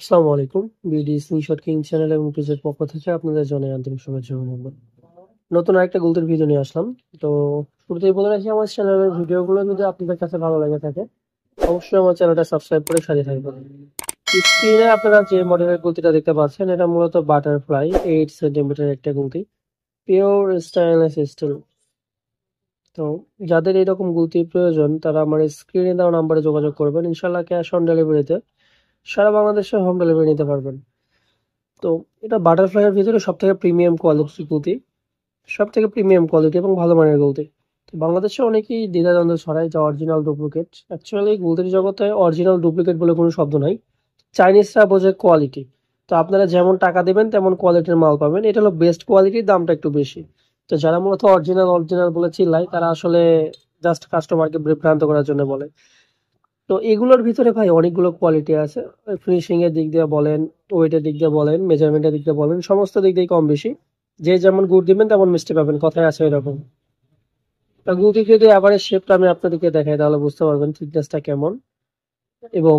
আসসালামু আলাইকুম। BD screenshot king channel এবং পেজের পক্ষ থেকে আপনাদের জানাই আন্তরিক শুভেচ্ছা ও অভিনন্দন। নতুন আরেকটা গুলতির ভিডিও নিয়ে আসলাম। তো শুরুতেই বলে রাখি, আমার চ্যানেলের ভিডিওগুলো যদি আপনাদের কাছে ভালো লেগে থাকে অবশ্যই আমার চ্যানেলটা সাবস্ক্রাইব করে সাথে থাকবেন। স্ক্রিনে আপনারা যে মডেলের গুলতিটা দেখতে পাচ্ছেন এটা মূলত বাটারফ্লাই 8 সেন্টিমিটার একটা গুলতি, পিওর স্টেইনলেস স্টিল। তো যাদের এরকম গুলতির প্রয়োজন তারা আমার স্ক্রিনে দেওয়া নাম্বারে যোগাযোগ করবেন। ইনশাল্লাহ ক্যাশ অন ডেলিভারিতে সারা বাংলাদেশে হোম ডেলিভারি নিতে পারবেন। তো এটা বাটারফ্লাই এর ভিতরে সবথেকে প্রিমিয়াম কোয়ালিটির গুলতি, সবথেকে প্রিমিয়াম কোয়ালিটি এবং ভালো মানের গুলতি। তো বাংলাদেশে অনেকেই দ্বিধাদ্বন্দ্ব ছড়ায় যে অরিজিনাল ডুপ্লিকেট। অ্যাকচুয়ালি গুলতির জগতে অরিজিনাল ডুপ্লিকেট বলে কোনো শব্দ নাই। চাইনিজরা বোঝে কোয়ালিটি। তো আপনারা যেমন টাকা দেবেন তেমন কোয়ালিটির মাল পাবেন। এটা হলো বেস্ট কোয়ালিটির, দামটা একটু বেশি। তো যারা মূলত অরিজিনাল অরিজিনাল বলে চিল্লায় তারা আসলে জাস্ট কাস্টমারকে বিভ্রান্ত করার জন্য বলে। তো এগুলোর ভিতরে ভাই অনেকগুলো কোয়ালিটি আছে। ফিনিশিং এর দিক দিয়ে বলেন, ওয়েটের দিক দিয়ে বলেন, মেজারমেন্টের দিক দিয়ে বলেন, সমস্ত দিক দিয়ে কম বেশি। যে যেমন গুড় দিবেন তেমন মিষ্টি পাবেন, কথায় আছে এরকম। তা গুড়ি যদি এভারেজ শেপটা আমি আপনাদেরকে দেখাই তাহলে বুঝতে পারবেন থিকনেসটা কেমন। এবং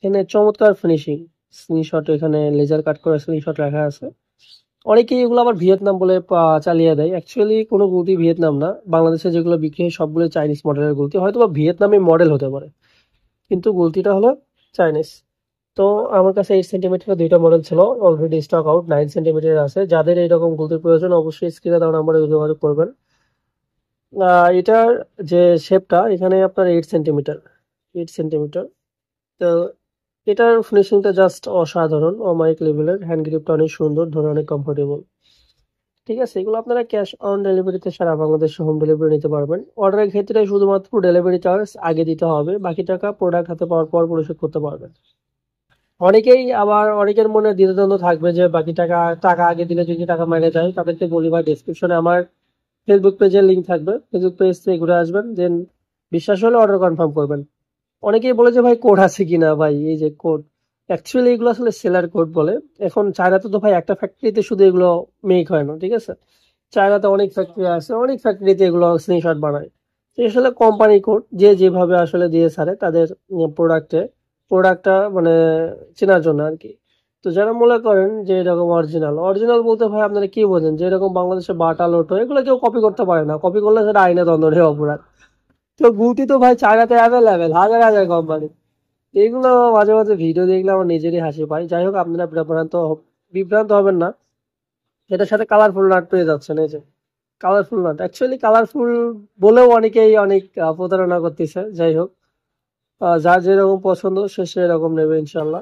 এখানে চমৎকার ফিনিশিং, স্ক্রিনশট এখানে লেজার কাট করে স্ক্রিনশট রাখা আছে। অনেকেই এগুলো আবার ভিয়েতনাম বলে চালিয়ে দেয়। অ্যাকচুয়ালি কোনো গুলতি ভিয়েতনাম না, বাংলাদেশে যেগুলো বিক্রি হয় সবগুলো চাইনিজ মডেলের গুলতি, হয়তো বা ভিয়েতনামি মডেল হতে পারে কিন্তু গুলতিটা হলো চাইনিজ। তো আমার কাছে 8 সেন্টিমিটারের দুইটা মডেল ছিল, অলরেডি স্টক আউট 9 সেন্টিমিটার আছে। যাদের এইরকম গুলতির প্রয়োজন অবশ্যই স্ক্রিনে দেওয়া নাম্বারে যোগাযোগ করবেন। এটার যে শেপটা এখানে আপনার 8 সেন্টিমিটার, 8 সেন্টিমিটার। তো এটার ফিনিশিংটা জাস্ট অসাধারণ, অমায়িক লেভেলের। হ্যান্ড গ্রিপটা অনেক সুন্দর, ধরে অনেক কমফোর্টেবল। ঠিক আছে, এগুলো আপনারা ক্যাশ অন ডেলিভারিতে সারা বাংলাদেশে হোম ডেলিভারি নিতে পারবেন। অর্ডারের ক্ষেত্রে শুধুমাত্র ডেলিভারি চার্জ আগে দিতে হবে, বাকি টাকা প্রোডাক্ট হাতে পাওয়ার পর পরিশোধ করতে পারবেন। অনেকেই আবার, অনেকের মনে দ্বিধাদ্বন্দ্ব থাকবে যে বাকি টাকা টাকা আগে দিলে যদি টাকা মাইনে যায়, তাদেরকে বলি ভাই ডেসক্রিপশনে আমার ফেসবুক পেজের লিঙ্ক থাকবে, ফেসবুক পেজ থেকে ঘুরে আসবেন, দেন বিশ্বাস হলে অর্ডার কনফার্ম করবেন। অনেকেই বলে যে ভাই কোড আছে কিনা, ভাই এই যে কোড, অ্যাকচুয়ালি এগুলো আসলে সেলার কোড বলে। এখন চায়নাতে তো ভাই একটা ফ্যাক্টরিতে শুধু এগুলো মেক হয় না, ঠিক আছে? চায়নাতে অনেক ফ্যাক্টরি আছে, অনেক ফ্যাক্টরিতে এগুলো স্ক্রিনশট বানায়। তো আসলে কোম্পানি কোড যে যেভাবে আসলে দিয়ে ছাড়ে তাদের প্রোডাক্টটা মানে চেনার জন্য আর কি। তো যারা মনে করেন যে এরকম অরিজিনাল অরিজিনাল বলতে ভাই আপনারা কি বোঝেন, যে এরকম বাংলাদেশে বাটা লোটো এগুলো কেউ কপি করতে পারে না, কপি করলে সেটা আইনে দণ্ডনীয় অপরাধ। তো গুলতি তো ভাই চায়নাতে অ্যাভেলেবেল, হাজার হাজার কোম্পানি। এগুলো মাঝে মাঝে ভিডিও দেখলে আমার নিজেরই হাসি পায়। যাই হোক, আপনারা বিভ্রান্ত হবেন না। এটার সাথে কালারফুল নাট পেয়ে যাচ্ছেন, এই যে কালারফুল নাট। অ্যাকচুয়ালি কালারফুল বলেও অনেকেই অনেক প্রতারণা করতেছে। যাই হোক, যার যেরকম পছন্দ সে সেরকম নেবে ইনশাল্লাহ।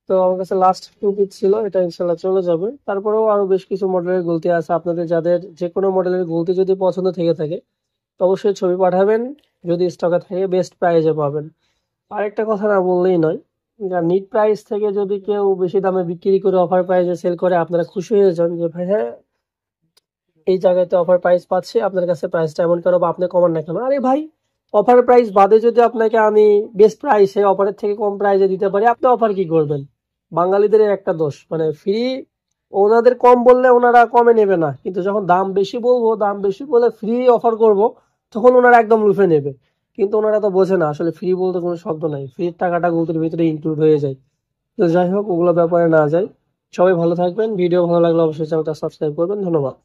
তো আমার কাছে লাস্ট 2 পিস ছিল, এটা ইনশাল্লাহ চলে যাবে। তারপরেও আরো বেশ কিছু মডেলের গুলতি আছে, আপনাদের যাদের যে কোনো মডেলের গুলতি যদি পছন্দ থেকে থাকে তো অবশ্যই ছবি পাঠাবেন। যদি স্টকে থাকে বেস্ট প্রাইজে পাবেন। আরেকটা কথা না বললেই নয়, নিট প্রাইস থেকে যদি কেউ বেশি দামে বিক্রি করে অফার প্রাইসে সেল করে আপনারা খুশি হয়ে যান যে ভাই হ্যাঁ এই জায়গাতে অফার প্রাইস পাচ্ছি, আপনার কাছে প্রাইসটা এমন কেন বা আপনি কমান না কেন। আরে ভাই, অফার প্রাইস বাদে যদি আপনাকে আমি বেস্ট প্রাইসে অফারের থেকে কম প্রাইসে দিতে পারি, আপনি অফার কি করবেন? বাঙালিদের একটা দোষ, মানে ফ্রি ওনাদের কম বললে ওনারা কমে নেবে না, কিন্তু যখন দাম বেশি বলবো, দাম বেশি বলে ফ্রি অফার করব, তখন ওনারা একদম লুফে নেবে। কিন্তু ওনারা তো বোঝে না, আসলে ফ্রি বলতে কোনো শব্দ নাই, ফ্রির টাকাটা গুলোর ভিতরে ইনক্লুড হয়ে যায়। তো যাই হোক, ওগুলো ব্যাপারে না যাই। সবাই ভালো থাকবেন। ভিডিও ভালো লাগলে অবশ্যই চ্যানেলটা সাবস্ক্রাইব করবেন। ধন্যবাদ।